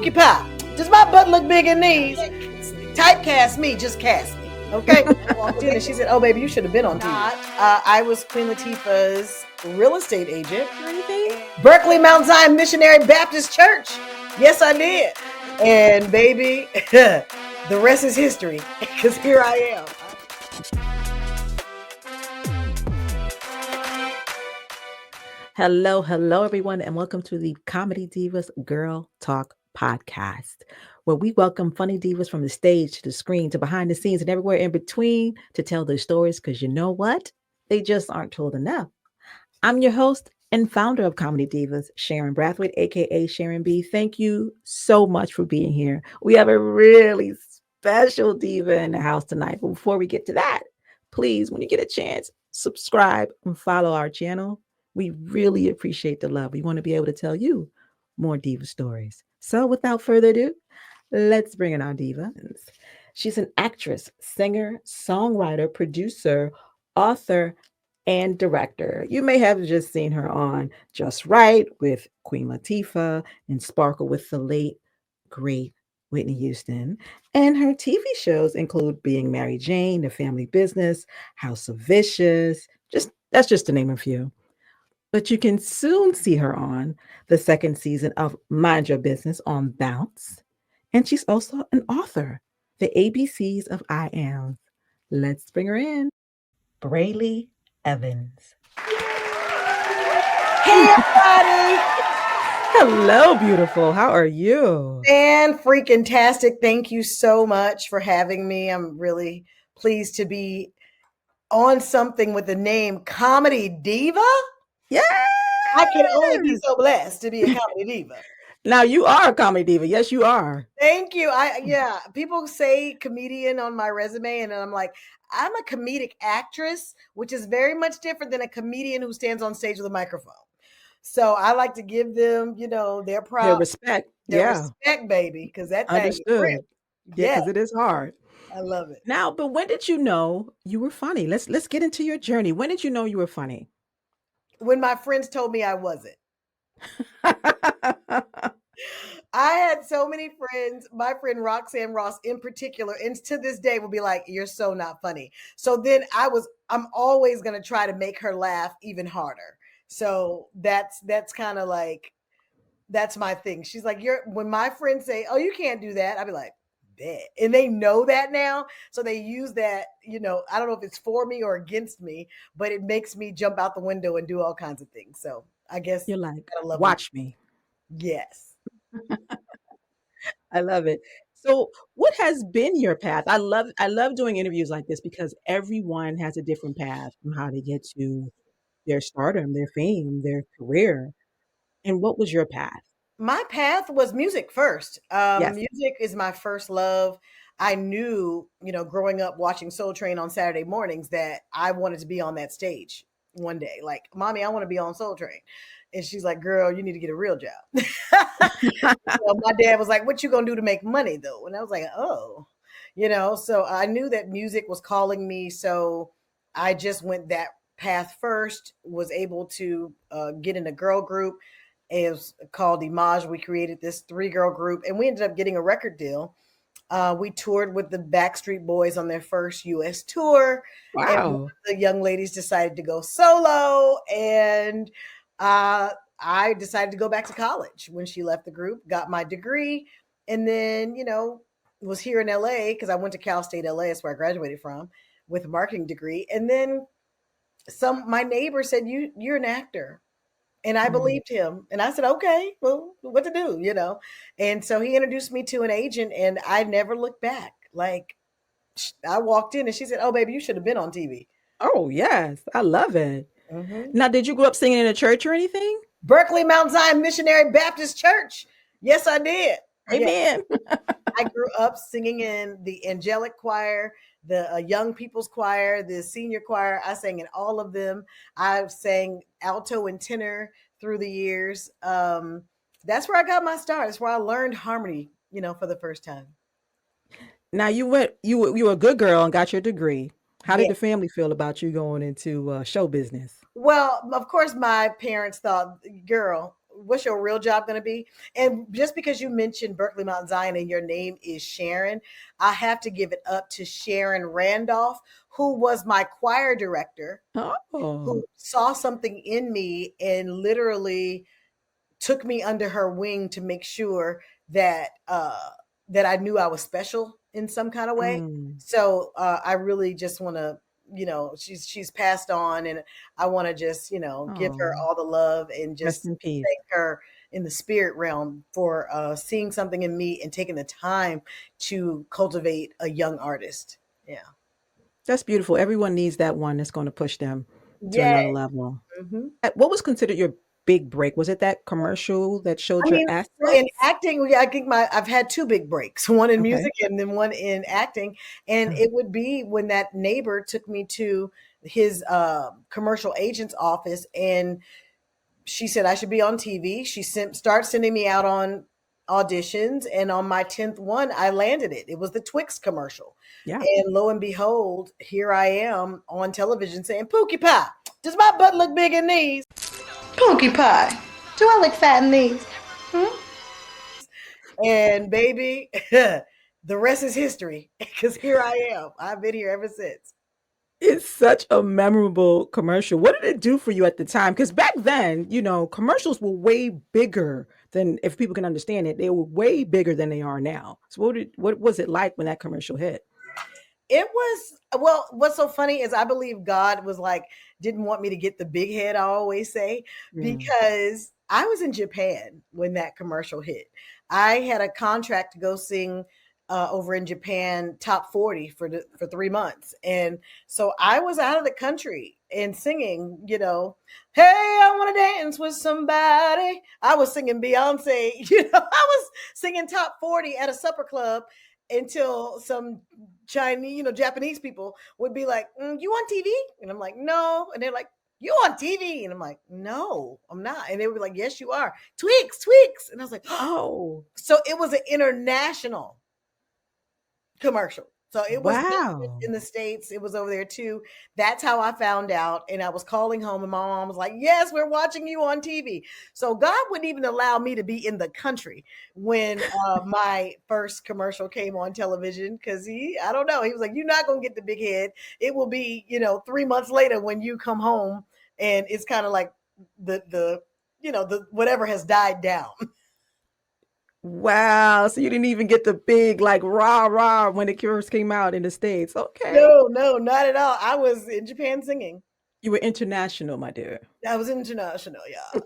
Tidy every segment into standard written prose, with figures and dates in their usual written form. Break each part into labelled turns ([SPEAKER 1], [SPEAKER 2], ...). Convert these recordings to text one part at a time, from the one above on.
[SPEAKER 1] Pookie Pop. Does my butt look big in these? Typecast me, just cast me. Okay. I walked in and she said, "Oh, baby, you should have been on TV." I was Queen Latifah's real estate agent. Berkeley Mount Zion Missionary Baptist Church. Yes, I did. And baby, the rest is history because here I am.
[SPEAKER 2] Hello, everyone, and welcome to the Comedy Divas Gurl Talk Podcast, where we welcome funny divas from the stage to the screen to behind the scenes and everywhere in between to tell their stories, because you know what? They just aren't told enough. I'm your host and founder of Comedy Divas, Sharon Brathwaite, aka Sharon B. Thank you so much for being here. We have a really special diva in the house tonight. But before we get to that, please, when you get a chance, subscribe and follow our channel. We really appreciate the love. We want to be able to tell you more diva stories. So without further ado, let's bring in our diva. She's an actress, singer, songwriter, producer, author, and director. You may have just seen her on Just Wright with Queen Latifah and Sparkle with the late, great Whitney Houston. And her TV shows include Being Mary Jane, The Family Business, House of Vicious. That's just to name a few. But you can soon see her on the second season of Mind Your Business on Bounce. And she's also an author, the ABCs of IAMs. Let's bring her in. Brely Evans.
[SPEAKER 1] Hey, everybody.
[SPEAKER 2] Hello, beautiful. How are you?
[SPEAKER 1] And freaking-tastic. Thank you so much for having me. I'm really pleased to be on something with the name Comedy Diva.
[SPEAKER 2] Yeah,
[SPEAKER 1] I can only be so blessed to be a comedy diva.
[SPEAKER 2] Now you are a comedy diva. Yes, you are.
[SPEAKER 1] Thank you. People say comedian on my resume, and I'm like, I'm a comedic actress, which is very much different than a comedian who stands on stage with a microphone. So I like to give them, their props,
[SPEAKER 2] their respect.
[SPEAKER 1] Respect, baby, because that thing is real.
[SPEAKER 2] Yeah, because it is hard.
[SPEAKER 1] I love it.
[SPEAKER 2] Now, but when did you know you were funny? Let's get into your journey. When did you know you were funny?
[SPEAKER 1] When my friends told me I wasn't. I had so many friends. My friend Roxanne Ross in particular, and to this day will be like, "You're so not funny." So then I'm always going to try to make her laugh even harder. So that's kind of like, that's my thing. She's like, when my friends say, "Oh, you can't do that," I'll be like, "Bet." And they know that now. So they use that, I don't know if it's for me or against me, but it makes me jump out the window and do all kinds of things. So I guess
[SPEAKER 2] you're like, watch me.
[SPEAKER 1] Yes.
[SPEAKER 2] I love it. So what has been your path? I love doing interviews like this because everyone has a different path from how they get to their stardom, their fame, their career. And what was your path?
[SPEAKER 1] My path was music first.
[SPEAKER 2] Yes.
[SPEAKER 1] Music is my first love. I knew, growing up watching Soul Train on Saturday mornings that I wanted to be on that stage one day. Like, "Mommy, I want to be on Soul Train." And she's like, "Girl, you need to get a real job." So my dad was like, "What you gonna do to make money though?" And I was like, "Oh, so I knew that music was calling me. So I just went that path first, was able to get in a girl group. It was called Image. We created this 3-girl group and we ended up getting a record deal. We toured with the Backstreet Boys on their first US tour.
[SPEAKER 2] Wow.
[SPEAKER 1] And one of the young ladies decided to go solo, and I decided to go back to college when she left the group, got my degree, and then, was here in LA because I went to Cal State LA. That's where I graduated from with a marketing degree. And then my neighbor said, you're an actor. And I believed him. And I said, okay, well, what to do, And so he introduced me to an agent, and I never looked back. Like, I walked in and she said, "Oh, baby, you should have been on TV."
[SPEAKER 2] Oh, yes. I love it. Mm-hmm. Now, did you grow up singing in a church or anything?
[SPEAKER 1] Berkeley Mount Zion Missionary Baptist Church. Yes, I did.
[SPEAKER 2] Amen.
[SPEAKER 1] Yes. I grew up singing in the angelic choir, the young people's choir, the senior choir. I sang in all of them. I sang alto and tenor through the years. That's where I got my start. That's where I learned harmony, for the first time.
[SPEAKER 2] Now you were a good girl and got your degree. How did the family feel about you going into show business?
[SPEAKER 1] Well, of course, my parents thought, "Girl, what's your real job going to be? And just because you mentioned Berkeley Mount Zion and your name is Sharon, I have to give it up to Sharon Randolph, who was my choir director,
[SPEAKER 2] Oh.
[SPEAKER 1] who saw something in me and literally took me under her wing to make sure that that I knew I was special in some kind of way.
[SPEAKER 2] Mm.
[SPEAKER 1] So I really just want to, she's passed on, and I want to just, give her
[SPEAKER 2] Oh.
[SPEAKER 1] all the love and
[SPEAKER 2] Rest
[SPEAKER 1] just
[SPEAKER 2] in peace.
[SPEAKER 1] thank her in the spirit realm for seeing something in me and taking the time to cultivate a young artist. Yeah.
[SPEAKER 2] That's beautiful. Everyone needs that one that's going to push them to
[SPEAKER 1] Yeah.
[SPEAKER 2] another level.
[SPEAKER 1] Hmm.
[SPEAKER 2] What was considered your big break? Was it that commercial that showed
[SPEAKER 1] I
[SPEAKER 2] your
[SPEAKER 1] mean, well, in
[SPEAKER 2] assets?
[SPEAKER 1] acting, yeah, I think I've had two big breaks, one in
[SPEAKER 2] Okay.
[SPEAKER 1] music and then one in acting. And
[SPEAKER 2] Uh,
[SPEAKER 1] it would be when that neighbor took me to his commercial agent's office, and she said I should be on TV. She started sending me out on auditions, and on my 10th one, I landed it. It was the Twix commercial.
[SPEAKER 2] Yeah.
[SPEAKER 1] And lo and behold, here I am on television saying, Pookie Pie, does my butt look big in these? Pookie Pie, do I look fat in these? And baby, the rest is history because here I am. I've been here ever since.
[SPEAKER 2] It's such a memorable commercial. What did it do for you at the time? Because back then, commercials were way bigger than, if people can understand it, they were way bigger than they are now. So what was it like when that commercial hit?
[SPEAKER 1] It was, well, what's so funny is I believe God was like, didn't want me to get the big head, I always say,
[SPEAKER 2] Mm.
[SPEAKER 1] because I was in Japan when that commercial hit. I had a contract to go sing over in Japan top 40 for 3 months. And so I was out of the country and singing, hey, I want to dance with somebody. I was singing Beyonce, I was singing top 40 at a supper club until some Chinese, Japanese people would be like, you on TV? And I'm like, no. And they're like, you on TV? And I'm like, no, I'm not. And they would be like, yes, you are. Twix, Twix. And I was like,
[SPEAKER 2] Oh,
[SPEAKER 1] so it was an international commercial. So it was not just
[SPEAKER 2] wow.
[SPEAKER 1] in the States, it was over there too. That's how I found out. And I was calling home, and my mom was like, yes, we're watching you on TV. So God wouldn't even allow me to be in the country when my first commercial came on television, because I don't know, he was like, you're not going to get the big head. It will be, 3 months later when you come home, and it's kind of like the whatever has died down.
[SPEAKER 2] Wow. So you didn't even get the big, like, rah, rah when it first came out in the States. Okay.
[SPEAKER 1] No, no, not at all. I was in Japan singing.
[SPEAKER 2] You were international, my dear.
[SPEAKER 1] I was international, yeah.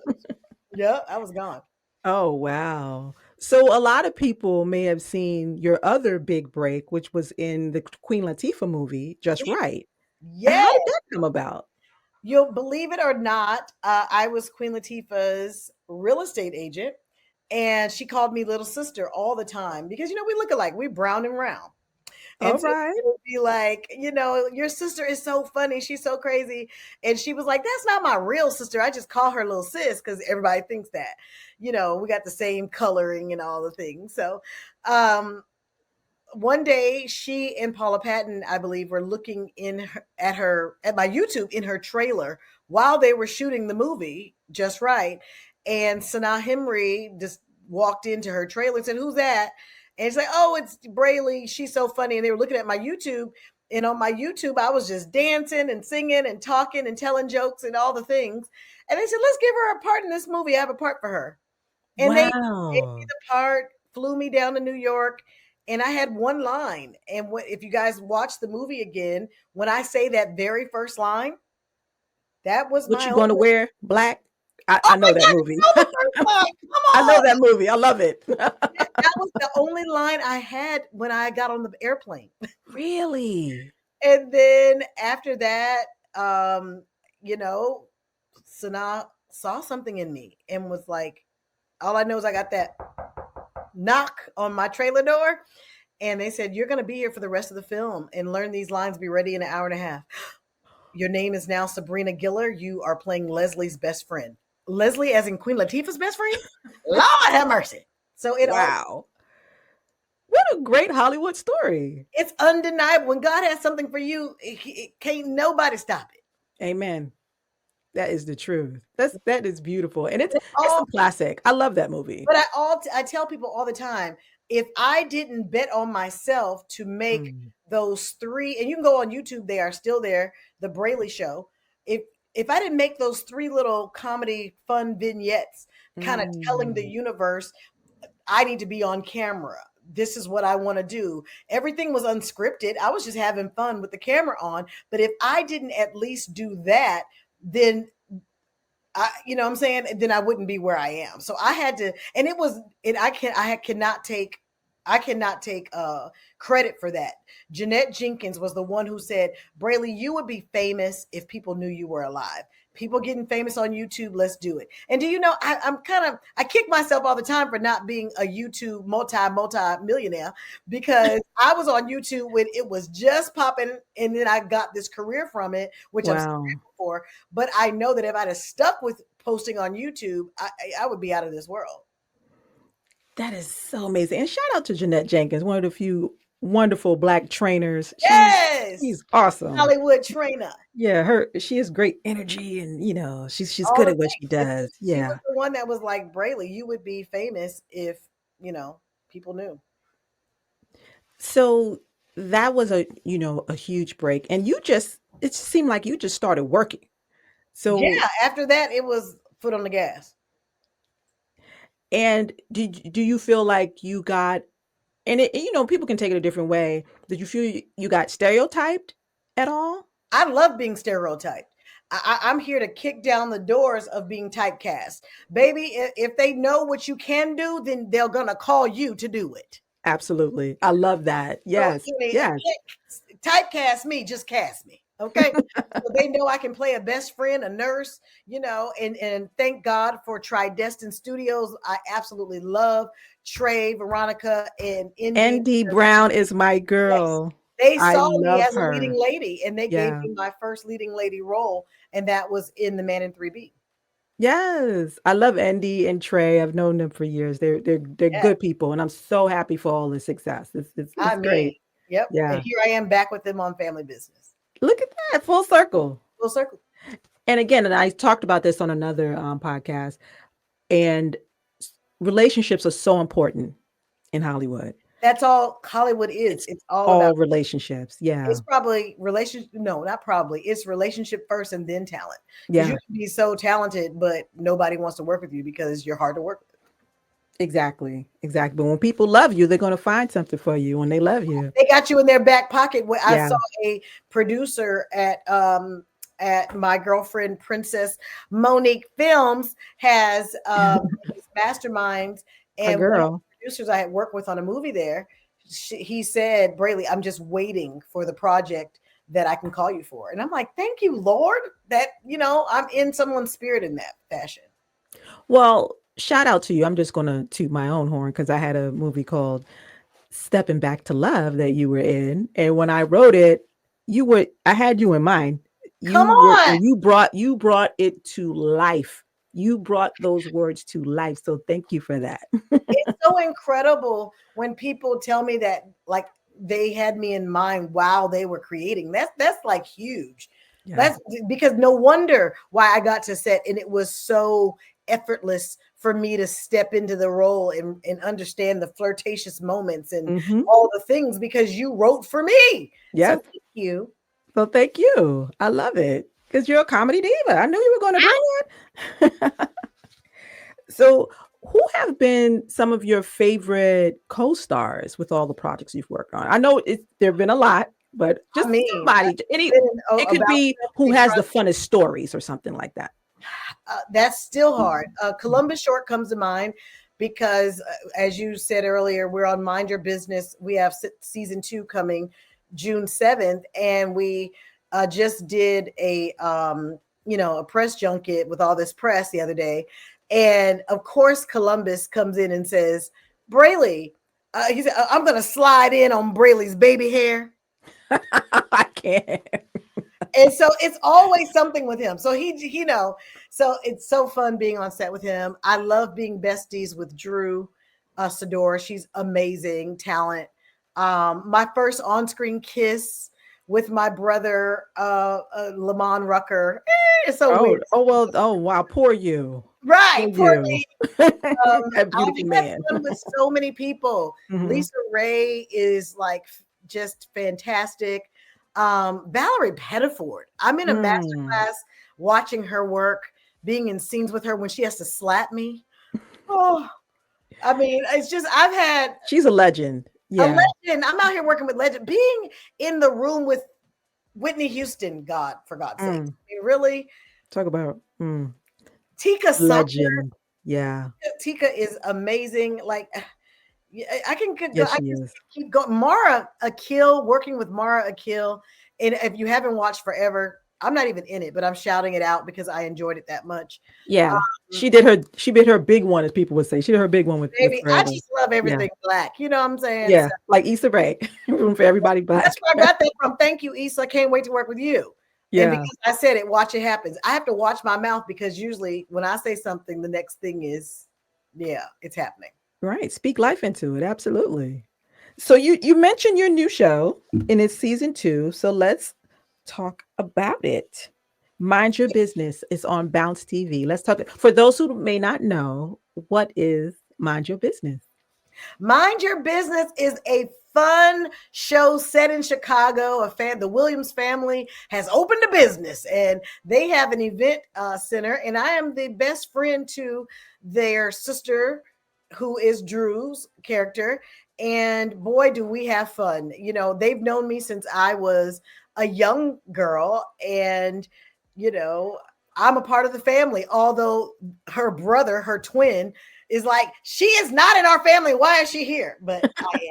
[SPEAKER 1] Yeah, I was gone.
[SPEAKER 2] Oh, wow. So a lot of people may have seen your other big break, which was in the Queen Latifah movie, Just
[SPEAKER 1] Yeah.
[SPEAKER 2] Wright.
[SPEAKER 1] Yeah.
[SPEAKER 2] How did that come about?
[SPEAKER 1] You'll believe it or not, I was Queen Latifah's real estate agent, and she called me little sister all the time because, we look alike. We brown and round.
[SPEAKER 2] All
[SPEAKER 1] And so
[SPEAKER 2] right.
[SPEAKER 1] it would be like, your sister is so funny. She's so crazy. And she was like, that's not my real sister. I just call her little sis because everybody thinks that. We got the same coloring and all the things. So one day she and Paula Patton, I believe, were looking at my YouTube in her trailer while they were shooting the movie Just Right. And Sanaa Hemry just walked into her trailer and said, who's that? And it's like, oh, it's Brely. She's so funny. And they were looking at my YouTube. And on my YouTube, I was just dancing and singing and talking and telling jokes and all the things. And they said, let's give her a part in this movie. I have a part for her. And they gave me
[SPEAKER 2] Wow.
[SPEAKER 1] the part, flew me down to New York, and I had one line. And if you guys watch the movie again, when I say that very first line, that was
[SPEAKER 2] What
[SPEAKER 1] my
[SPEAKER 2] you
[SPEAKER 1] only.
[SPEAKER 2] gonna wear? Black? I
[SPEAKER 1] Oh my
[SPEAKER 2] know that
[SPEAKER 1] God,
[SPEAKER 2] movie.
[SPEAKER 1] you know the first line. Come
[SPEAKER 2] I know
[SPEAKER 1] on.
[SPEAKER 2] that movie. I love it.
[SPEAKER 1] That was the only line I had when I got on the airplane.
[SPEAKER 2] Really?
[SPEAKER 1] And then after that, you know, Sanaa saw something in me and was like, all I know is I got that knock on my trailer door. And they said, you're going to be here for the rest of the film and learn these lines, be ready in an hour and a half. Your name is now Sabrina Giller. You are playing Leslie's best friend. Leslie, as in Queen Latifah's best friend? Lord have mercy. So
[SPEAKER 2] Wow. What a great Hollywood story.
[SPEAKER 1] it's undeniable. When God has something for you, it can't nobody stop it.
[SPEAKER 2] Amen. That is the truth. That is beautiful, and
[SPEAKER 1] And
[SPEAKER 2] it's a classic. I love that movie.
[SPEAKER 1] but I tell people all the time, if I didn't bet on myself to make
[SPEAKER 2] Mm.
[SPEAKER 1] those three, and you can go on YouTube, they are still there, the Brely Show. If I didn't make those three little comedy fun vignettes, kind of telling the
[SPEAKER 2] Mm.
[SPEAKER 1] universe, I need to be on camera. This is what I want to do. Everything was unscripted. I was just having fun with the camera on. But if I didn't at least do that, then you know what I'm saying? Then I wouldn't be where I am. So I had to, and it was, and I cannot take credit for that. Jeanette Jenkins was the one who said, Brely, you would be famous if people knew you were alive. People getting famous on YouTube, let's do it. And do you know, I kick myself all the time for not being a YouTube multi millionaire, because I was on YouTube when it was just popping, and then I got this career from it, which I'm so
[SPEAKER 2] Wow.
[SPEAKER 1] grateful for. But I know that if I'd have stuck with posting on YouTube, I would be out of this world.
[SPEAKER 2] That is so amazing. And shout out to Jeanette Jenkins, one of the few wonderful Black trainers. She's
[SPEAKER 1] Yes,
[SPEAKER 2] awesome.
[SPEAKER 1] Hollywood trainer.
[SPEAKER 2] Yeah, she has great energy, and she's
[SPEAKER 1] All
[SPEAKER 2] good
[SPEAKER 1] the
[SPEAKER 2] at what she
[SPEAKER 1] things. And
[SPEAKER 2] does.
[SPEAKER 1] she was
[SPEAKER 2] Yeah.
[SPEAKER 1] the one that was like, Brely, you would be famous if, people knew.
[SPEAKER 2] So that was a huge break. And it seemed like you just started working. So,
[SPEAKER 1] Yeah, after that, it was foot on the gas.
[SPEAKER 2] and do you feel like you got, and people can take it a different way. Did you feel you got stereotyped at all?
[SPEAKER 1] I love being stereotyped. I'm here to kick down the doors of being typecast. Baby, if they know what you can do, then they're going to call you to do it.
[SPEAKER 2] Absolutely. I love that.
[SPEAKER 1] So,
[SPEAKER 2] Yes. Yes.
[SPEAKER 1] typecast me, just cast me. Okay. So they know I can play a best friend, a nurse, and thank God for Tridestin Studios. I absolutely love Trey, Veronica, and Indy.
[SPEAKER 2] Andy Brown is my
[SPEAKER 1] Yes.
[SPEAKER 2] girl.
[SPEAKER 1] They
[SPEAKER 2] I
[SPEAKER 1] saw me
[SPEAKER 2] love
[SPEAKER 1] as a leading
[SPEAKER 2] her.
[SPEAKER 1] lady, and they gave
[SPEAKER 2] Yeah.
[SPEAKER 1] me my first leading lady role, and that was in The Man in 3B.
[SPEAKER 2] Yes. I love Andy and Trey. I've known them for years. They're
[SPEAKER 1] Yeah.
[SPEAKER 2] good people, and I'm so happy for all the success.
[SPEAKER 1] I
[SPEAKER 2] It's
[SPEAKER 1] mean,
[SPEAKER 2] great.
[SPEAKER 1] yep. And
[SPEAKER 2] Yeah.
[SPEAKER 1] here I am back with them on Family Business.
[SPEAKER 2] Look at that, full circle.
[SPEAKER 1] Full circle.
[SPEAKER 2] And again, and I talked about this on another podcast, and relationships are so important in Hollywood.
[SPEAKER 1] That's all Hollywood is.
[SPEAKER 2] It's
[SPEAKER 1] It's all about,
[SPEAKER 2] all relationships. Yeah.
[SPEAKER 1] it's probably relationship. No, not probably. It's relationship first and then talent. Because you
[SPEAKER 2] Yeah.
[SPEAKER 1] can be so talented, but nobody wants to work with you because you're hard to work with.
[SPEAKER 2] Exactly. Exactly. But when people love you, they're going to find something for you when they love you.
[SPEAKER 1] They got you in their back pocket. I
[SPEAKER 2] Yeah.
[SPEAKER 1] saw a producer at my girlfriend Princess Monique Films has these masterminds,
[SPEAKER 2] A
[SPEAKER 1] and one of
[SPEAKER 2] girl.
[SPEAKER 1] the producers I had worked with on a movie there, he said, Brely, I'm just waiting for the project that I can call you for. And I'm like, thank you, Lord, that I'm in someone's spirit in that fashion.
[SPEAKER 2] Well, shout out to you. I'm just going to toot my own horn because I had a movie called Stepping Back to Love that you were in. And when I wrote it, I had you in mind.
[SPEAKER 1] Come on.
[SPEAKER 2] And you brought it to life. You brought those words to life. So thank you for that.
[SPEAKER 1] It's so incredible when people tell me that, like, they had me in mind while they were creating. That's like huge.
[SPEAKER 2] Yeah.
[SPEAKER 1] That's because no wonder why I got to set, and it was so effortless for me to step into the role and understand the flirtatious moments and all the things, because you wrote for me.
[SPEAKER 2] Yes.
[SPEAKER 1] So thank you.
[SPEAKER 2] So thank you. I love it because you're a comedy diva. I knew you were going to bring it. So who have been some of your favorite co-stars with all the projects you've worked on? I know there have been a lot, but just somebody. It could be who has the funnest stories or something like that.
[SPEAKER 1] That's still hard. Columbus Short comes to mind because, as you said earlier, we're on Mind Your Business. We have season 2 coming June 7th, and we just did a press junket with all this press the other day. And of course, Columbus comes in and says, Brely, he said, I'm going to slide in on Brely's baby hair.
[SPEAKER 2] I can't.
[SPEAKER 1] And so it's always something with him. So so it's so fun being on set with him. I love being besties with Drew Sador. She's amazing talent. My first on-screen kiss with my brother, Lamont Rucker. It's so
[SPEAKER 2] Oh,
[SPEAKER 1] weird.
[SPEAKER 2] oh well, oh wow, poor you.
[SPEAKER 1] Right,
[SPEAKER 2] Poor
[SPEAKER 1] poor
[SPEAKER 2] you.
[SPEAKER 1] me.
[SPEAKER 2] That beautiful
[SPEAKER 1] I've had
[SPEAKER 2] man.
[SPEAKER 1] fun with so many people.
[SPEAKER 2] Mhm.
[SPEAKER 1] Lisa Ray is like just fantastic. Valerie Pettiford. I'm in a master
[SPEAKER 2] Mm.
[SPEAKER 1] class watching her work, being in scenes with her when she has to slap me. Oh, I mean, it's just I've had
[SPEAKER 2] She's a legend.
[SPEAKER 1] a
[SPEAKER 2] Yeah.
[SPEAKER 1] legend. I'm out here working with legend. Being in the room with Whitney Houston, God, for God's sake.
[SPEAKER 2] Mm.
[SPEAKER 1] I mean, really,
[SPEAKER 2] Talk about
[SPEAKER 1] Tika Sumpter.
[SPEAKER 2] legend. Yeah.
[SPEAKER 1] Tika is amazing. Like yeah, I can go.
[SPEAKER 2] Yes,
[SPEAKER 1] I
[SPEAKER 2] she
[SPEAKER 1] just
[SPEAKER 2] is.
[SPEAKER 1] keep going. Mara Akil, working with Mara Akil, and if you haven't watched Forever, I'm not even in it, but I'm shouting it out because I enjoyed it that much.
[SPEAKER 2] Yeah.
[SPEAKER 1] Um,
[SPEAKER 2] She did her big one, as people would say. She did her big one with
[SPEAKER 1] Baby, I
[SPEAKER 2] Forever.
[SPEAKER 1] just love
[SPEAKER 2] Yeah.
[SPEAKER 1] everything black. You know what I'm saying?
[SPEAKER 2] Yeah.
[SPEAKER 1] So
[SPEAKER 2] Like Issa Rae. Room for everybody black.
[SPEAKER 1] that's where I got that from. Thank you, Issa. Can't wait to work with you. And
[SPEAKER 2] Yeah.
[SPEAKER 1] because I said it, watch it happens. I have to watch my mouth because usually when I say something, the next thing is, yeah, it's happening.
[SPEAKER 2] Right. Speak life into it. Absolutely. So you mentioned your new show and it's season 2. So let's talk about it. Mind Your Business is on Bounce TV. Let's talk. For those who may not know, what is Mind Your Business?
[SPEAKER 1] Mind Your Business is a fun show set in Chicago. The Williams family has opened a business and they have an event center. And I am the best friend to their sister, who is Drew's character. And boy, do we have fun. You know, they've known me since I was a young girl. And, you know, I'm a part of the family, although her brother, her twin, is like, she is not in our family. Why is she here? But I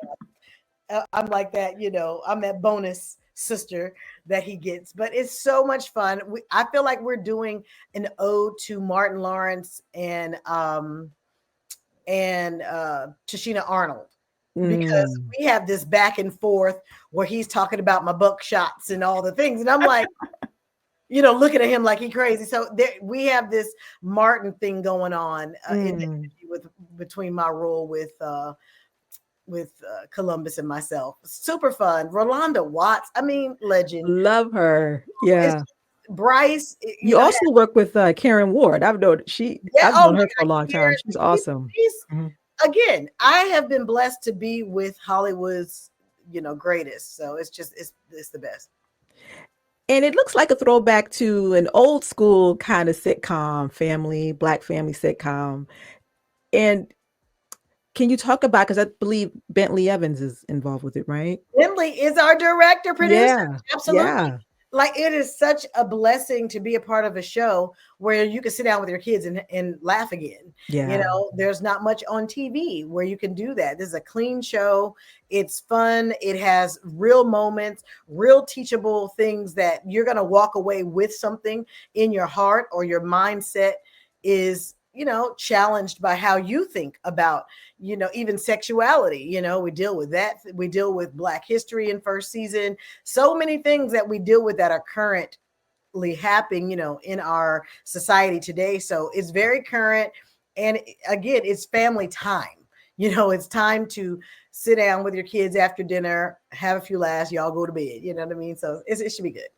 [SPEAKER 1] am. I'm like that, you know, I'm that bonus sister that he gets. But it's so much fun. I feel like we're doing an ode to Martin Lawrence and Tashina Arnold, because
[SPEAKER 2] Mm.
[SPEAKER 1] we have this back and forth where he's talking about my buckshots and all the things. And I'm like, you know, looking at him like he crazy. So we have this Martin thing going on between my role with Columbus and myself. Super fun. Rolanda Watts, I mean, legend.
[SPEAKER 2] Love her. Yeah.
[SPEAKER 1] Bryce,
[SPEAKER 2] You also work with Karen Ward. I've known
[SPEAKER 1] oh my
[SPEAKER 2] her for a
[SPEAKER 1] God,
[SPEAKER 2] long time. She's awesome. Mhm.
[SPEAKER 1] Again, I have been blessed to be with Hollywood's, you know, greatest. So it's the best.
[SPEAKER 2] And it looks like a throwback to an old school kind of sitcom, black family sitcom. And can you talk about, because I believe Brely Evans is involved with it, right?
[SPEAKER 1] Bentley is our director, producer.
[SPEAKER 2] Yeah.
[SPEAKER 1] Absolutely.
[SPEAKER 2] Yeah.
[SPEAKER 1] Like, it is such a blessing to be a part of a show where you can sit down with your kids and laugh again.
[SPEAKER 2] Yeah.
[SPEAKER 1] You know, there's not much on TV where you can do that. This is a clean show. It's fun. It has real moments, real teachable things that you're going to walk away with something in your heart, or your mindset is, you know, challenged by how you think about, you know, even sexuality. You know, we deal with that. We deal with Black history in first season. So many things that we deal with that are currently happening, you know, in our society today. So it's very current. And again, it's family time. You know, it's time to sit down with your kids after dinner, have a few laughs, y'all go to bed. You know what I mean? So it should be good.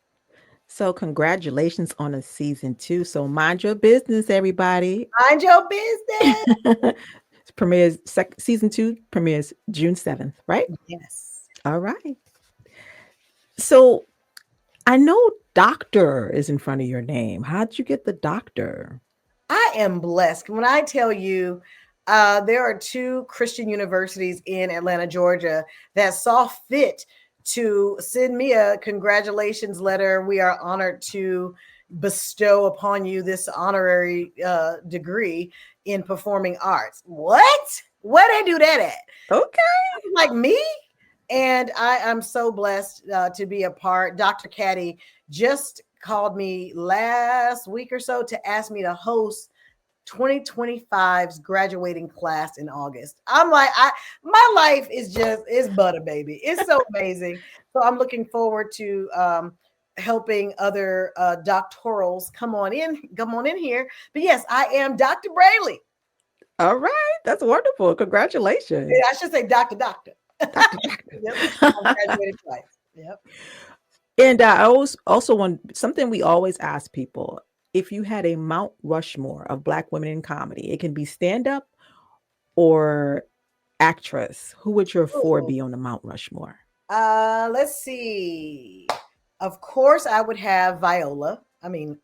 [SPEAKER 2] So congratulations on a season 2. So mind your business, everybody.
[SPEAKER 1] Mind your business.
[SPEAKER 2] Season 2 premieres June 7th, right?
[SPEAKER 1] Yes.
[SPEAKER 2] All right. So I know doctor is in front of your name. How'd you get the doctor?
[SPEAKER 1] I am blessed. When I tell you, there are 2 Christian universities in Atlanta, Georgia that saw fit to send me a congratulations letter. We are honored to bestow upon you this honorary degree in performing arts. What? Where they do that at?
[SPEAKER 2] Okay.
[SPEAKER 1] Like me? And I am so blessed to be a part. Dr. Caddy just called me last week or so to ask me to host 2025's graduating class in August. I'm like, my life is butter, baby. It's so amazing. So I'm looking forward to helping other doctorals come on in here. But yes, I am Dr. Brely.
[SPEAKER 2] All right. That's wonderful. Congratulations.
[SPEAKER 1] I should say Dr.
[SPEAKER 2] Doctor.
[SPEAKER 1] Yep. I graduated twice. Yep.
[SPEAKER 2] And I always also want something we always ask people: if you had a Mount Rushmore of Black women in comedy, it can be stand up or actress. Who would your four
[SPEAKER 1] Ooh.
[SPEAKER 2] be on the Mount Rushmore?
[SPEAKER 1] Let's see. Of course, I would have Viola. I mean,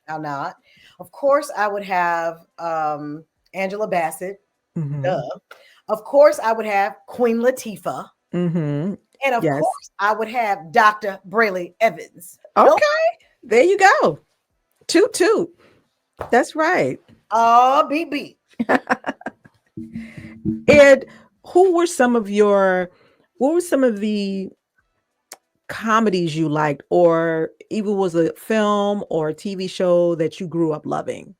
[SPEAKER 1] how not? Of course, I would have Angela Bassett.
[SPEAKER 2] Mm-hmm.
[SPEAKER 1] Duh. Of course, I would have Queen Latifah.
[SPEAKER 2] Mm-hmm.
[SPEAKER 1] And of
[SPEAKER 2] Yes.
[SPEAKER 1] course, I would have Dr. Brely Evans. Hello.
[SPEAKER 2] Okay. There you go. Toot toot. That's right.
[SPEAKER 1] BB.
[SPEAKER 2] And who were some of your what were some of the comedies you liked, or even was a film or a TV show that you grew up loving?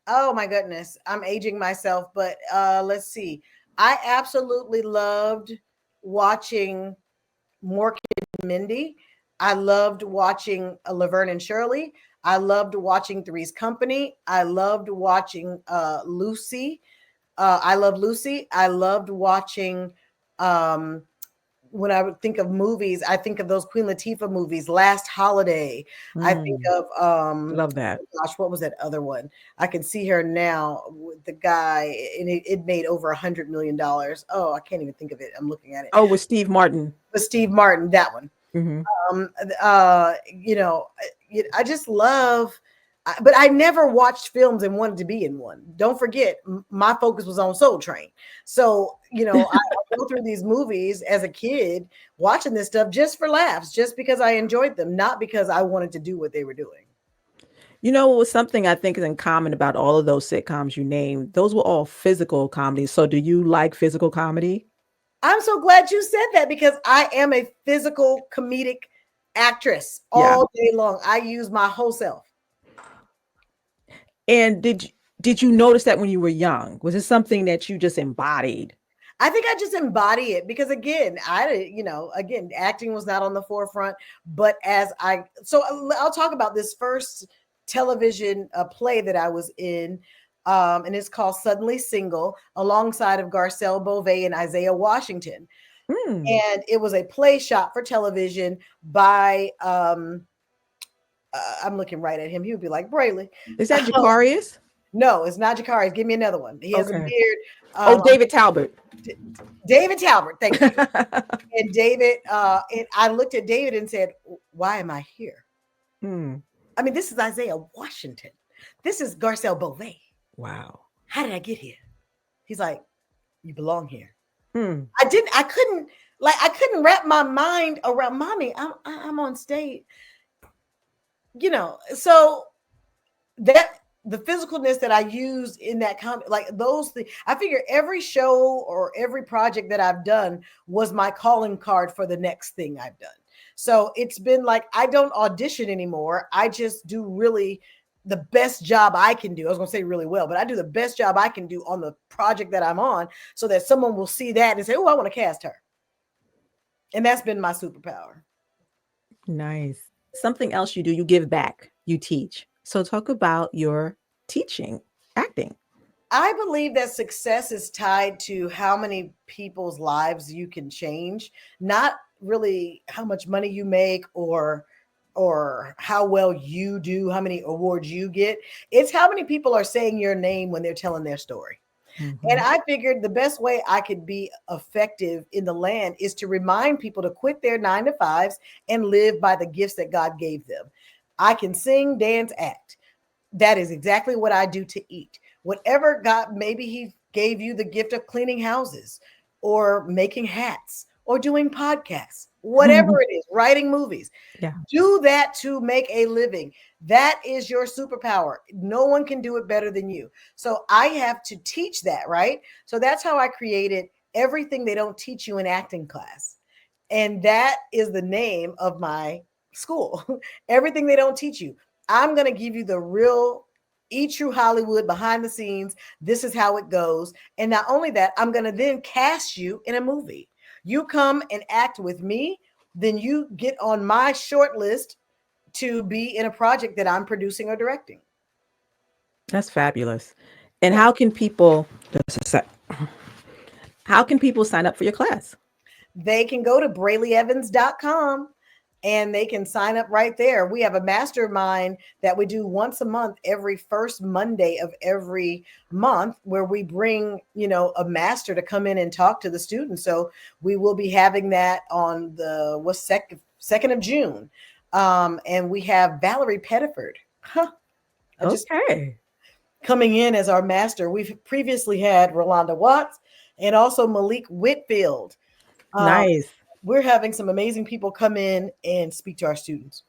[SPEAKER 1] Oh my goodness. I'm aging myself, but let's see. I absolutely loved watching Mork and Mindy. I loved watching Laverne and Shirley. I loved watching Three's Company. I loved watching Lucy. I love Lucy. I loved watching um when I would think of movies, I think of those Queen Latifah movies, Last Holiday. I think
[SPEAKER 2] Mm,
[SPEAKER 1] of
[SPEAKER 2] love that.
[SPEAKER 1] oh gosh, what was that other one? I can see her now with the guy, and it made over $100 million. Oh, I can't even think of it. I'm looking at it.
[SPEAKER 2] Oh, with Steve Martin.
[SPEAKER 1] But Steve Martin, that one.
[SPEAKER 2] Hmm.
[SPEAKER 1] You know, I just love, but I never watched films and wanted to be in one. Don't forget, my focus was on Soul Train. So, I go through these movies as a kid watching this stuff just for laughs, just because I enjoyed them, not because I wanted to do what they were doing.
[SPEAKER 2] You know, what was something I think is in common about all of those sitcoms you named? Those were all physical comedies. So, do you like physical comedy?
[SPEAKER 1] I'm so glad you said that because I am a physical comedic actress
[SPEAKER 2] Yeah.
[SPEAKER 1] all day long. I use my whole self.
[SPEAKER 2] And did you notice that when you were young? Was it something that you just embodied?
[SPEAKER 1] I think I just embody it because again, again, acting was not on the forefront, but I'll talk about this first television play that I was in. And it's called Suddenly Single, alongside of Garcelle Beauvais and Isaiah Washington.
[SPEAKER 2] Hmm.
[SPEAKER 1] And it was a play shot for television by I'm looking right at him. He would be like, Brely.
[SPEAKER 2] Is that Jacarius?
[SPEAKER 1] No, it's not Jakari. Give me another one. He has a
[SPEAKER 2] Okay.
[SPEAKER 1] beard.
[SPEAKER 2] Oh, David Talbot.
[SPEAKER 1] David Talbot. Thank you. And David, and I looked at David and said, why am I here?
[SPEAKER 2] Hmm.
[SPEAKER 1] I mean, this is Isaiah Washington. This is Garcelle Beauvais.
[SPEAKER 2] Wow.
[SPEAKER 1] How did I get here? He's like, you belong here.
[SPEAKER 2] Hmm.
[SPEAKER 1] I couldn't wrap my mind around, mommy, I'm on stage. So that the physicalness that I used in that comment, like those things, I figure every show or every project that I've done was my calling card for the next thing I've done. So it's been like, I don't audition anymore. I just do really the best job I can do. I was going to say really well, but I do the best job I can do on the project that I'm on so that someone will see that and say, oh, I want to cast her. And that's been my superpower.
[SPEAKER 2] Nice. Something else you do, you give back, you teach. So talk about your teaching, acting.
[SPEAKER 1] I believe that success is tied to how many people's lives you can change, not really how much money you make or how well you do, how many awards you get. It's how many people are saying your name when they're telling their story. And
[SPEAKER 2] Mhm.
[SPEAKER 1] I figured the best way I could be effective in the land is to remind people to quit their 9 to 5s and live by the gifts that God gave them. I can sing, dance, act. That is exactly what I do to eat. Whatever God, maybe He gave you the gift of cleaning houses or making hats or doing podcasts, whatever it is, writing movies.
[SPEAKER 2] Yeah.
[SPEAKER 1] Do that to make a living. That is your superpower. No one can do it better than you. So I have to teach that, right? So that's how I created everything they don't teach you in acting class. And that is the name of my school. Everything they don't teach you. I'm going to give you the real true Hollywood behind the scenes. This is how it goes. And not only that, I'm going to then cast you in a movie. You come and act with me, then you get on my short list to be in a project that I'm producing or directing.
[SPEAKER 2] That's fabulous. And
[SPEAKER 1] Yeah.
[SPEAKER 2] how can people sign up for your class?
[SPEAKER 1] They can go to BrelyEvans.com and they can sign up right there. We have a mastermind that we do once a month, every first Monday of every month, where we bring, a master to come in and talk to the students. So we will be having that on the 2nd of June. And we have Valerie Pettiford.
[SPEAKER 2] Okay.
[SPEAKER 1] Coming in as our master. We've previously had Rolanda Watts and also Malik Whitfield.
[SPEAKER 2] Nice.
[SPEAKER 1] We're having some amazing people come in and speak to our students.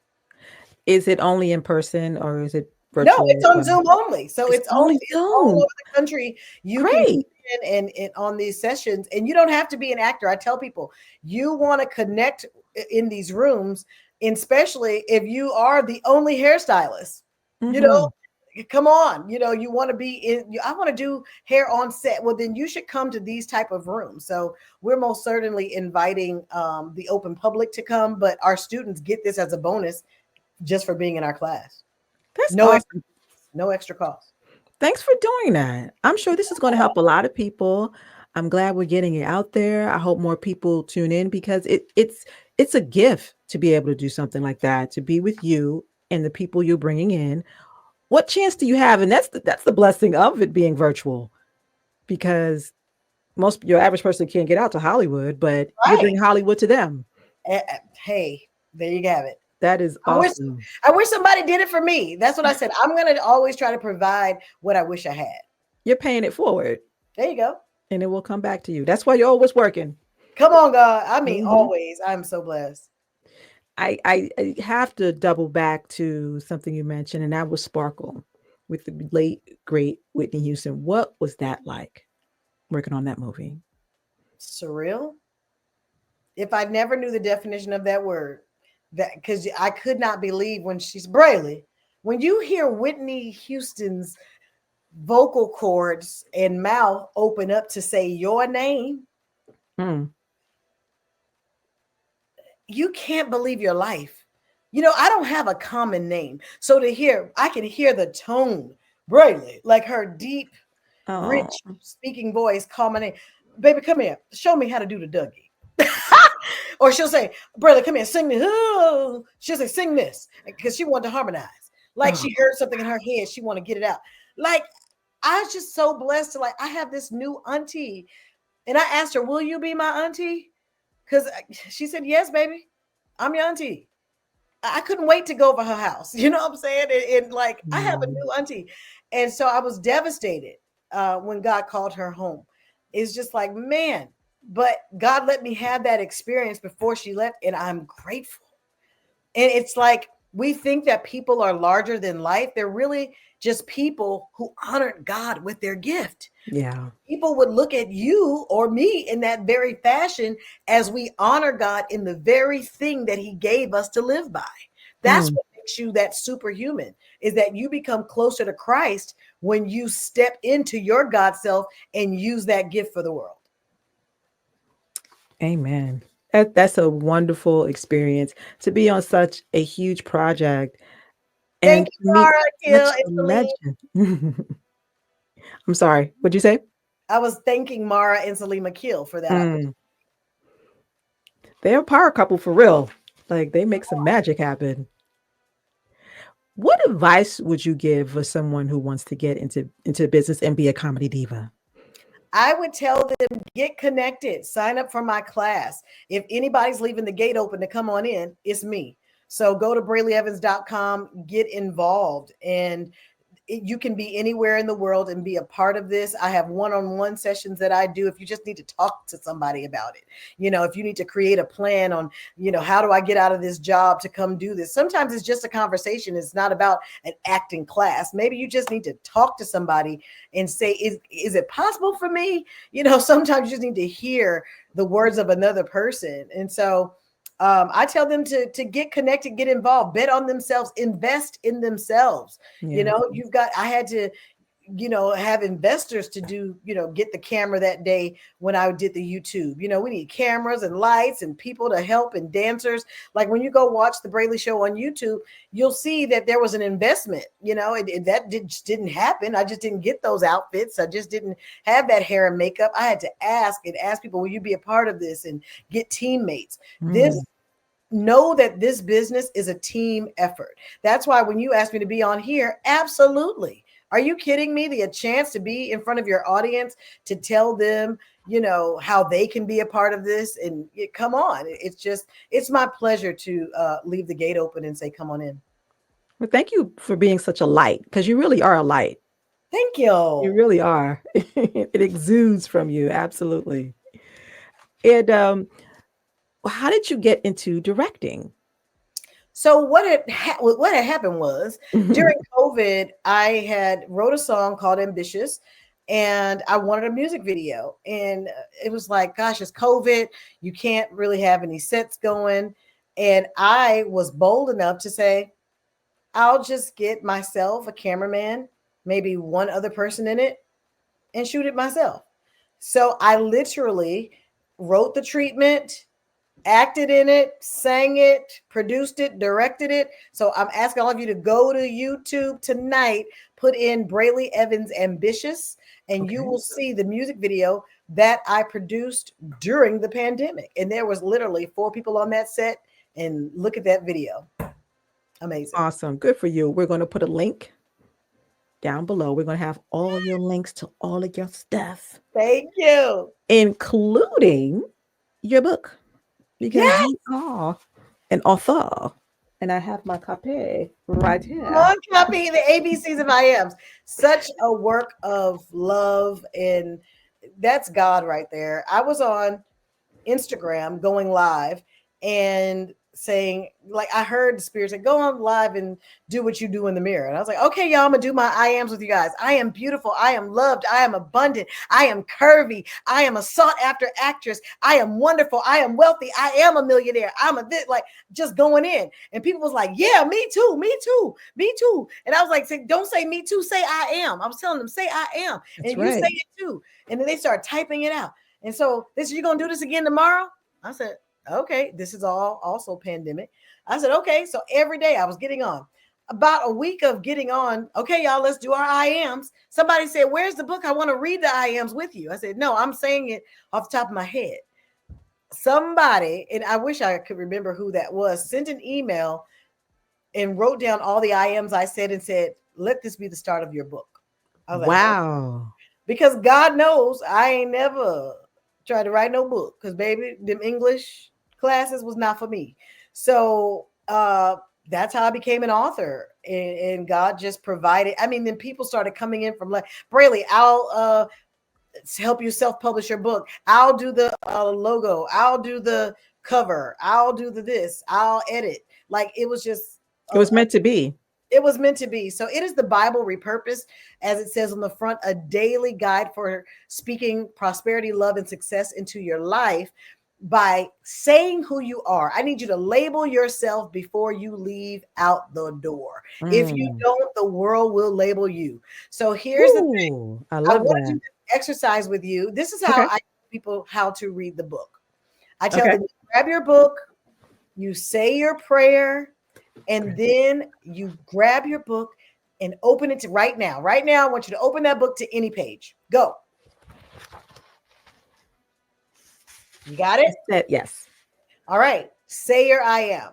[SPEAKER 2] Is it only in person or is it
[SPEAKER 1] No,
[SPEAKER 2] virtual?
[SPEAKER 1] it's on Zoom only. So
[SPEAKER 2] It's only
[SPEAKER 1] it's all
[SPEAKER 2] Zoom.
[SPEAKER 1] over the country. You can
[SPEAKER 2] Great.
[SPEAKER 1] get in and on these sessions, and you don't have to be an actor. I tell people, you want to connect in these rooms, especially if you are the only hairstylist. Come on, you want to be in. I want to do hair on set. Well, then you should come to these type of rooms. So we're most certainly inviting the open public to come, but our students get this as a bonus just for being in our class.
[SPEAKER 2] That's
[SPEAKER 1] No
[SPEAKER 2] awesome.
[SPEAKER 1] no extra cost.
[SPEAKER 2] Thanks for doing that. I'm sure this is going to help a lot of people. I'm glad we're getting it out there. I hope more people tune in because it's a gift to be able to do something like that, to be with you and the people you're bringing in. What chance do you have? And that's the blessing of it being virtual, because your average person can't get out to Hollywood, but you bring Hollywood to them.
[SPEAKER 1] Hey, there you have it.
[SPEAKER 2] That is awesome.
[SPEAKER 1] I wish somebody did it for me. That's what I said. I'm going to always try to provide what I wish I had.
[SPEAKER 2] You're paying it forward.
[SPEAKER 1] There you go.
[SPEAKER 2] And it will come back to you. That's why you're always working.
[SPEAKER 1] Come on, God. I mean, always. I'm so blessed.
[SPEAKER 2] I have to double back to something you mentioned, and that was Sparkle with the late, great Whitney Houston. What was that like working on that movie?
[SPEAKER 1] Surreal. If I never knew the definition of that word, because I could not believe when she's Brely, when you hear Whitney Houston's vocal cords and mouth open up to say your name, you can't believe your life. I don't have a common name. So I can hear the tone, Brely, like her deep, rich speaking voice, call my name. Baby, come here. Show me how to do the Dougie. Or she'll say, Brother, come here, sing this. Oh. She'll say, sing this, because she wanted to harmonize. Like she heard something in her head. She want to get it out. Like, I was just so blessed to, I have this new auntie. And I asked her, will you be my auntie? Because she said, yes, baby, I'm your auntie. I couldn't wait to go over her house. You know what I'm saying? And I have a new auntie. And so I was devastated when God called her home. It's just like, man, but God let me have that experience before she left, and I'm grateful. And it's like, we think that people are larger than life. They're really just people who honored God with their gift.
[SPEAKER 2] Yeah.
[SPEAKER 1] People would look at you or me in that very fashion as we honor God in the very thing that he gave us to live by. That's what makes you that superhuman, is that you become closer to Christ when you step into your God self and use that gift for the world.
[SPEAKER 2] Amen. That's a wonderful experience to be on such a huge project.
[SPEAKER 1] Thank you, Mara, Kill,
[SPEAKER 2] I'm sorry. What'd you say?
[SPEAKER 1] I was thanking Mara and Salima Kill for that.
[SPEAKER 2] They're a power couple for real. Like, they make some magic happen. What advice would you give for someone who wants to get into business and be a comedy diva?
[SPEAKER 1] I would tell them, get connected, sign up for my class. If anybody's leaving the gate open to come on in, it's me. So go to BrelyEvans.com, get involved, and you can be anywhere in the world and be a part of this. I have one-on-one sessions that I do. If you just need to talk to somebody about it, if you need to create a plan on, how do I get out of this job to come do this? Sometimes it's just a conversation. It's not about an acting class. Maybe you just need to talk to somebody and say, is it possible for me? Sometimes you just need to hear the words of another person. And so I tell them to get connected, get involved, bet on themselves, invest in themselves.
[SPEAKER 2] Yeah.
[SPEAKER 1] I had to, have investors to do, get the camera that day when I did the YouTube. We need cameras and lights and people to help and dancers. Like when you go watch the Brely Show on YouTube, you'll see that there was an investment, that just didn't happen. I just didn't get those outfits. I just didn't have that hair and makeup. I had to ask people, will you be a part of this, and get teammates? This know that this business is a team effort. That's why when you asked me to be on here, absolutely. Are you kidding me? A chance to be in front of your audience, to tell them, how they can be a part of this. And come on. It's my pleasure to leave the gate open and say, come on in.
[SPEAKER 2] Well, thank you for being such a light, because you really are a light.
[SPEAKER 1] Thank
[SPEAKER 2] You
[SPEAKER 1] you.
[SPEAKER 2] really are. It exudes from you. Absolutely. And how did you get into directing?
[SPEAKER 1] So what had happened was, during COVID, I had wrote a song called Ambitious, and I wanted a music video. And it was like, gosh, it's COVID. You can't really have any sets going. And I was bold enough to say, I'll just get myself a cameraman, maybe one other person in it, and shoot it myself. So I literally wrote the treatment, acted in it, sang it, produced it, directed it. So I'm asking all of you to go to YouTube tonight, put in Brely Evans Ambitious, and you
[SPEAKER 2] Okay.
[SPEAKER 1] will see the music video that I produced during the pandemic. And there was literally 4 people on that set. And look at that video. Amazing.
[SPEAKER 2] Awesome. Good for you. We're going to put a link down below. We're going to have all your links to all of your stuff,
[SPEAKER 1] Thank you.
[SPEAKER 2] including your book, because
[SPEAKER 1] Yes.
[SPEAKER 2] you are an author. And I have my copy right here.
[SPEAKER 1] One copy, the ABCs of IAMs. Such a work of love, and that's God right there. I was on Instagram going live and saying, like, I heard the spirit say, go on live and do what you do in the mirror. And I was like, okay, y'all, I'm gonna do my I ams with you guys. I am beautiful. I am loved. I am abundant. I am curvy. I am a sought after actress. I am wonderful. I am wealthy. I am a millionaire. I'm a this, like, just going in. And people was like, yeah, me too, me too, me too. And I was like, don't say me too, say I am. I was telling them, say I am.
[SPEAKER 2] That's
[SPEAKER 1] And you say
[SPEAKER 2] right.
[SPEAKER 1] it too. And then they started typing it out. And so they said, you're going to do this again tomorrow? I said, okay, this is all also pandemic. I said, okay. So every day I was getting on. About a week of getting on, okay, y'all, let's do our IAMs. Somebody said, where's the book? I want to read the IAMs with you. I said, no, I'm saying it off the top of my head. Somebody, and I wish I could remember who that was, sent an email and wrote down all the IAMs I said and said, let this be the start of your book. I was like,
[SPEAKER 2] Wow.
[SPEAKER 1] because God knows I ain't never tried to write no book, because baby, them English classes was not for me. So that's how I became an author, and God just provided. I mean, then people started coming in from like, Brely, I'll help you self-publish your book. I'll do the logo. I'll do the cover. I'll do the this. I'll edit. Like, it was just
[SPEAKER 2] It was meant to be.
[SPEAKER 1] it was meant to be. So it is the Bible repurposed, as it says on the front, a daily guide for speaking prosperity, love, and success into your life by saying who you are. I need you to label yourself before you leave out the door. If you don't, the world will label you. So here's the thing.
[SPEAKER 2] Ooh, I
[SPEAKER 1] I
[SPEAKER 2] love
[SPEAKER 1] want to do
[SPEAKER 2] that.
[SPEAKER 1] this exercise with you. This is how
[SPEAKER 2] Okay.
[SPEAKER 1] I tell people how to read the book. I tell
[SPEAKER 2] Okay.
[SPEAKER 1] them, grab your book, you say your prayer, and then you grab your book and open it to right now. Right now, I want you to open that book to any page. Go. You got it?
[SPEAKER 2] Yes.
[SPEAKER 1] All right. Say your I am.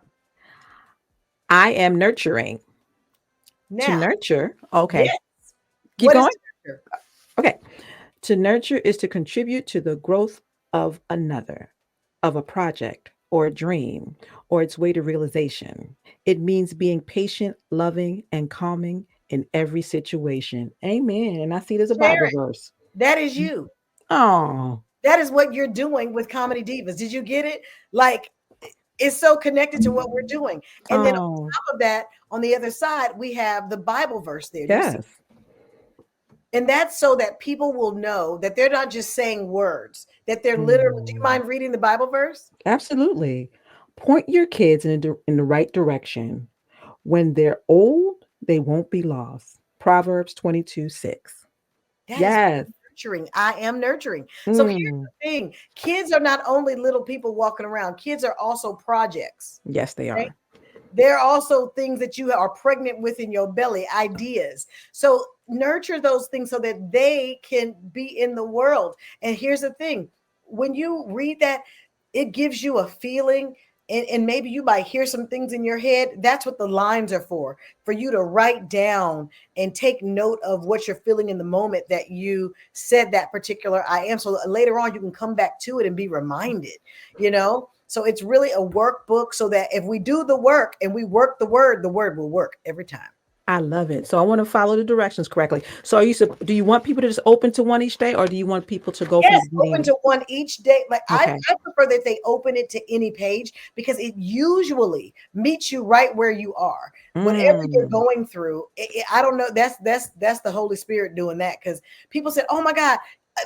[SPEAKER 2] I am nurturing. To
[SPEAKER 1] Now,
[SPEAKER 2] nurture. Okay.
[SPEAKER 1] yes.
[SPEAKER 2] Keep
[SPEAKER 1] What is
[SPEAKER 2] going.
[SPEAKER 1] nurture?
[SPEAKER 2] Okay. To nurture is to contribute to the growth of another, of a project or a dream or its way to realization. It means being patient, loving, and calming in every situation. Amen. And I see there's a Bible
[SPEAKER 1] Sharon,
[SPEAKER 2] verse.
[SPEAKER 1] that is you.
[SPEAKER 2] Oh,
[SPEAKER 1] That is what you're doing with Comedy Divas. Did you get it? Like, it's so connected to what we're doing. And then on
[SPEAKER 2] oh,
[SPEAKER 1] top of that, on the other side, we have the Bible verse there. Do you see?
[SPEAKER 2] yes.
[SPEAKER 1] And that's so that people will know that they're not just saying words, that they're literally. Do you
[SPEAKER 2] Mm,
[SPEAKER 1] mind reading the Bible verse?
[SPEAKER 2] absolutely. Point your kids in the right direction. When they're old, they won't be lost. Proverbs 22:6.
[SPEAKER 1] That is
[SPEAKER 2] Yes.
[SPEAKER 1] nurturing. I am nurturing. So here's
[SPEAKER 2] Mm,
[SPEAKER 1] the thing: kids are not only little people walking around, kids are also projects.
[SPEAKER 2] yes, they
[SPEAKER 1] Okay?
[SPEAKER 2] are.
[SPEAKER 1] They're also things that you are pregnant with in your belly, ideas. So nurture those things so that they can be in the world. And here's the thing: when you read that, it gives you a feeling and maybe you might hear some things in your head. That's what the lines are for you to write down and take note of what you're feeling in the moment that you said that particular I am. So later on, you can come back to it and be reminded, you know? So it's really a workbook so that if we do the work and we work the word will work every time.
[SPEAKER 2] I love it. So I want to follow the directions correctly. So do you want people to just open to one each day, or do you want people to go from
[SPEAKER 1] Yes,
[SPEAKER 2] the
[SPEAKER 1] open
[SPEAKER 2] beginning?
[SPEAKER 1] to one each day. Like
[SPEAKER 2] Okay.
[SPEAKER 1] I prefer that they open it to any page because it usually meets you right where you are. Whatever you're
[SPEAKER 2] Mm.
[SPEAKER 1] going through, I don't know. That's the Holy Spirit doing that because people said, "Oh my God,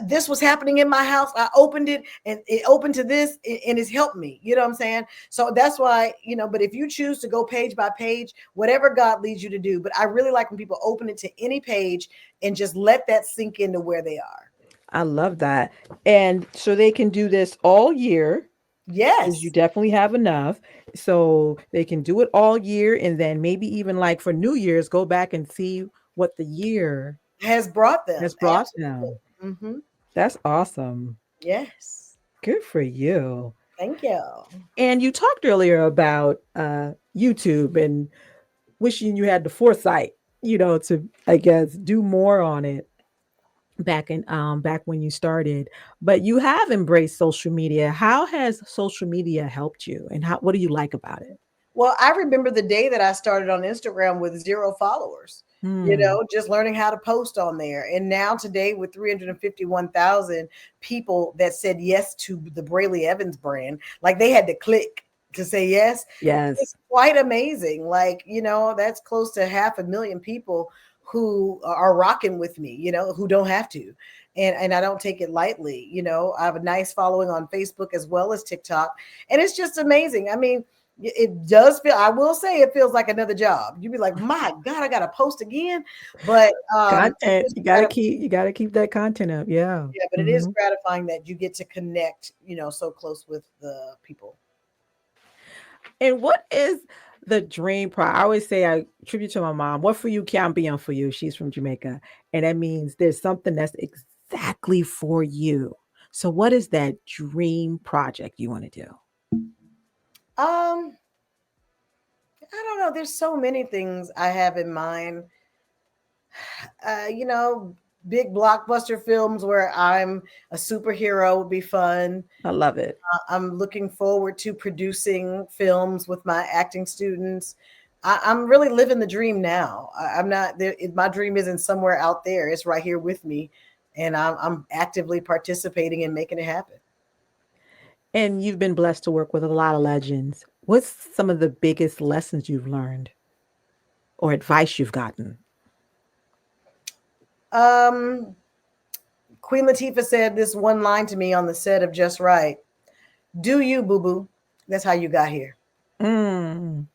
[SPEAKER 1] this was happening in my house. I opened it and it opened to this and it's helped me." You know what I'm saying? So that's why, you know, but if you choose to go page by page, whatever God leads you to do. But I really like when people open it to any page and just let that sink into where they are.
[SPEAKER 2] I love that. And so they can do this all year because you
[SPEAKER 1] Yes,
[SPEAKER 2] definitely have enough. So they can do it all year. And then maybe even like for New Year's, go back and see what the year
[SPEAKER 1] has brought them.
[SPEAKER 2] has brought
[SPEAKER 1] Absolutely.
[SPEAKER 2] them.
[SPEAKER 1] Hmm.
[SPEAKER 2] That's awesome.
[SPEAKER 1] Yes.
[SPEAKER 2] Good for you.
[SPEAKER 1] Thank you.
[SPEAKER 2] And you talked earlier about YouTube and wishing you had the foresight, to I guess do more on it back when you started. But you have embraced social media. How has social media helped you, and what do you like about it?
[SPEAKER 1] Well, I remember the day that I started on Instagram with 0 followers, you
[SPEAKER 2] Hmm.
[SPEAKER 1] know, just learning how to post on there. And now today with 351,000 people that said yes to the Brely Evans brand, like they had to click to say yes.
[SPEAKER 2] Yes.
[SPEAKER 1] It's quite amazing. Like, you know, that's close to 500,000 people who are rocking with me, you know, who don't have to. And I don't take it lightly. You know, I have a nice following on Facebook as well as TikTok. And it's just amazing. I mean, it does feel, I will say it feels like another job. You'd be like, my God, I gotta post again. But it
[SPEAKER 2] Content.
[SPEAKER 1] is
[SPEAKER 2] You gotta keep that content up. Yeah.
[SPEAKER 1] yeah, but it is
[SPEAKER 2] Hmm.
[SPEAKER 1] gratifying that you get to connect, you know, so close with the people.
[SPEAKER 2] And what is the dream I always say I tribute to my mom. What for you can't be on for you. She's from Jamaica. And that means there's something that's exactly for you. So what is that dream project you want to do?
[SPEAKER 1] Um, I don't know. There's so many things I have in mind. You know, big blockbuster films where I'm a superhero would be fun.
[SPEAKER 2] I love it.
[SPEAKER 1] I'm looking forward to producing films with my acting students. I'm really living the dream now. I'm not there. My dream isn't somewhere out there. It's right here with me, and I'm actively participating and making it happen.
[SPEAKER 2] And you've been blessed to work with a lot of legends. What's some of the biggest lessons you've learned or advice you've gotten?
[SPEAKER 1] Um, Queen Latifah said this one line to me on the set of Just Wright. Do you, boo boo? That's how you got here.
[SPEAKER 2] Mm.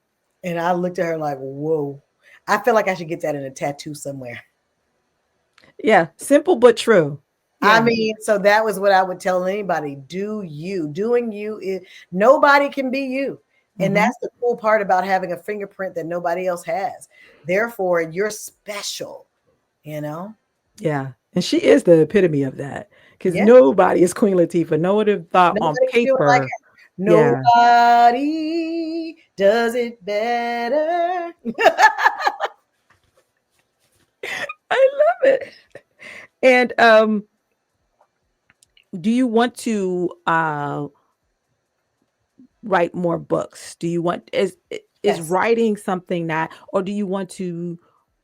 [SPEAKER 1] And I looked at her like, whoa. I feel like I should get that in a tattoo somewhere.
[SPEAKER 2] Yeah, simple but true.
[SPEAKER 1] I
[SPEAKER 2] Yeah.
[SPEAKER 1] mean, so that was what I would tell anybody. Do you. Doing you is nobody can be you. And
[SPEAKER 2] Hmm.
[SPEAKER 1] that's the cool part about having a fingerprint that nobody else has. Therefore, you're special, you know?
[SPEAKER 2] Yeah. And she is the epitome of that because
[SPEAKER 1] Yeah.
[SPEAKER 2] nobody is Queen Latifah. No one would have thought on
[SPEAKER 1] Nobody can do it like
[SPEAKER 2] paper.
[SPEAKER 1] her.
[SPEAKER 2] Yeah.
[SPEAKER 1] Nobody does it better.
[SPEAKER 2] I love it. And do you want to write more books? Do you want is
[SPEAKER 1] Yes.
[SPEAKER 2] writing something that, or do you want to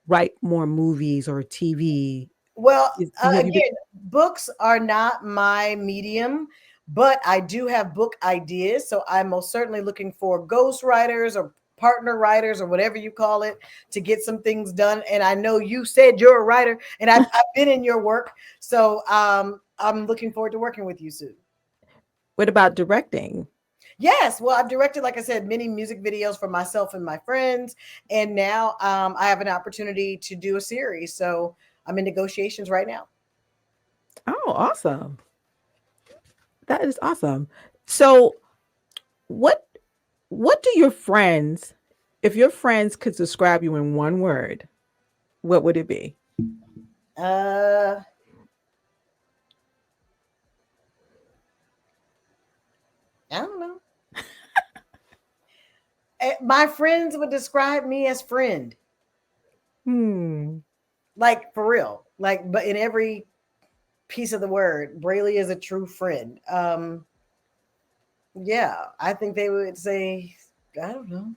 [SPEAKER 2] write more movies or TV?
[SPEAKER 1] Well,
[SPEAKER 2] Have you been?
[SPEAKER 1] again, books are not my medium, but I do have book ideas. So I'm most certainly looking for ghost writers or partner writers or whatever you call it to get some things done. And I know you said you're a writer, and I've been in your work. So I'm looking forward to working with you soon.
[SPEAKER 2] What about directing?
[SPEAKER 1] Yes, well, I've directed, like I said, many music videos for myself and my friends, and now I have an opportunity to do a series. So I'm in negotiations right now.
[SPEAKER 2] Oh, awesome! That is awesome. So, what what do your friends, if your friends could describe you in one word, what would it be?
[SPEAKER 1] Uh, I don't know. My friends would describe me as friend. Like for real. Like, but in every piece of the word, Brely is a true friend. Yeah, I think they would say, I don't know.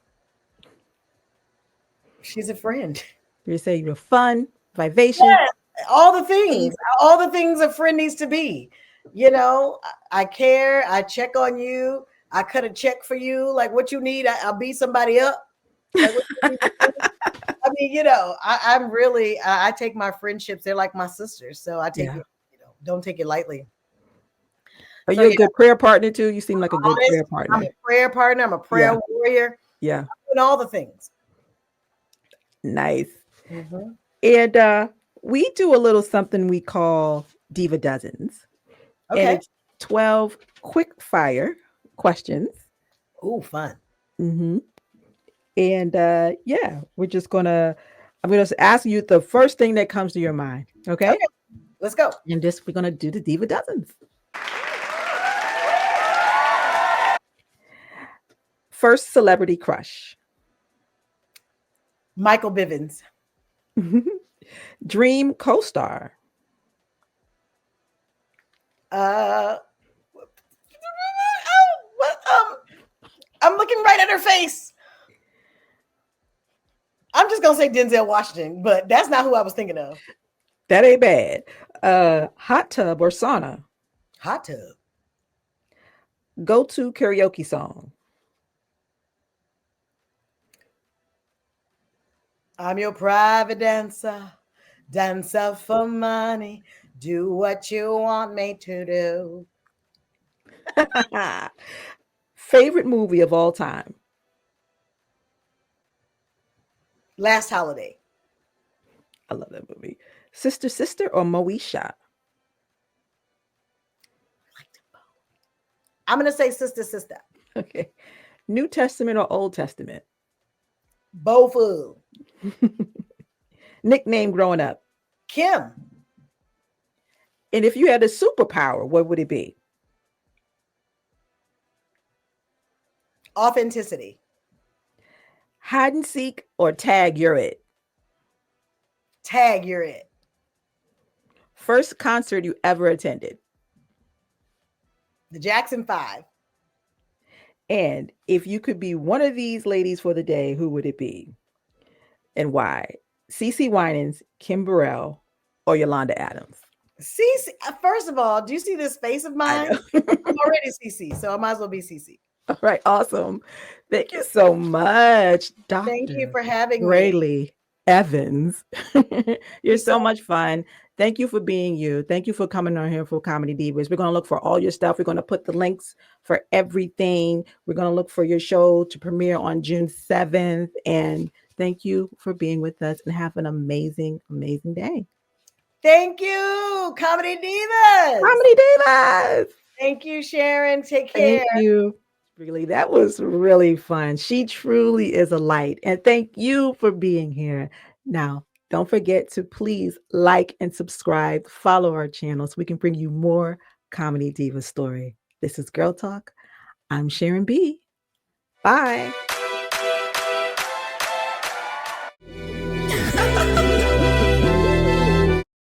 [SPEAKER 1] She's a friend.
[SPEAKER 2] You say you're fun, vivacious.
[SPEAKER 1] Yeah, all the things a friend needs to be. You know, I care. I check on you. I cut a check for you. Like what you need, I'll beat somebody up. Like what you need to do. I mean, you know, I'm really, I take my friendships. They're like my sisters, so I take it. You know, don't take it lightly.
[SPEAKER 2] Are
[SPEAKER 1] So
[SPEAKER 2] you a good prayer partner too? You seem like a good prayer partner.
[SPEAKER 1] I'm a prayer partner. I'm a prayer warrior.
[SPEAKER 2] Yeah,
[SPEAKER 1] I'm doing all the things.
[SPEAKER 2] Nice. And we do a little something we call Diva Dozens.
[SPEAKER 1] Okay.
[SPEAKER 2] And it's 12 quick fire questions.
[SPEAKER 1] Ooh, fun.
[SPEAKER 2] And yeah, I'm gonna ask you the first thing that comes to your mind. Okay.
[SPEAKER 1] Let's go.
[SPEAKER 2] And we're gonna do the Diva Dozens. First celebrity crush.
[SPEAKER 1] Michael Bivins.
[SPEAKER 2] Dream co-star.
[SPEAKER 1] I'm looking right at her face. I'm just gonna say Denzel Washington, but that's not who I was thinking of.
[SPEAKER 2] That ain't bad. Hot tub or sauna?
[SPEAKER 1] Hot tub.
[SPEAKER 2] Go-to karaoke song.
[SPEAKER 1] I'm your private dancer, dancer for money. Do what you want me to do.
[SPEAKER 2] Favorite movie of all time?
[SPEAKER 1] Last Holiday.
[SPEAKER 2] I love that movie. Sister Sister or Moesha?
[SPEAKER 1] I'm gonna say Sister Sister.
[SPEAKER 2] Okay. New Testament or Old Testament?
[SPEAKER 1] Both of them.
[SPEAKER 2] Nickname growing up?
[SPEAKER 1] Kim.
[SPEAKER 2] And if you had a superpower, what would it be?
[SPEAKER 1] Authenticity.
[SPEAKER 2] Hide and seek or tag, you're it?
[SPEAKER 1] Tag, you're it.
[SPEAKER 2] First concert you ever attended?
[SPEAKER 1] The Jackson 5.
[SPEAKER 2] And if you could be one of these ladies for the day, who would it be? And why? CeCe Winans, Kim Burrell, or Yolanda Adams?
[SPEAKER 1] CeCe, first of all, do you see this face of mine? I'm already CeCe, so I might as well be CeCe.
[SPEAKER 2] All right, awesome. Thank you so much, Dr.
[SPEAKER 1] Thank you for having me.
[SPEAKER 2] Brely Evans. You're so much fun. Thank you for being you. Thank you for coming on here for Comedy Divas. We're going to look for all your stuff. We're going to put the links for everything. We're going to look for your show to premiere on June 7th. And thank you for being with us and have an amazing, amazing day.
[SPEAKER 1] Thank you, Comedy Divas.
[SPEAKER 2] Comedy Divas.
[SPEAKER 1] Thank you, Sharon. Take care.
[SPEAKER 2] Thank you. Really, that was really fun. She truly is a light. And thank you for being here. Now, don't forget to please like and subscribe, follow our channel so we can bring you more Comedy Diva story. This is Gurl Talk. I'm Sharon B. Bye.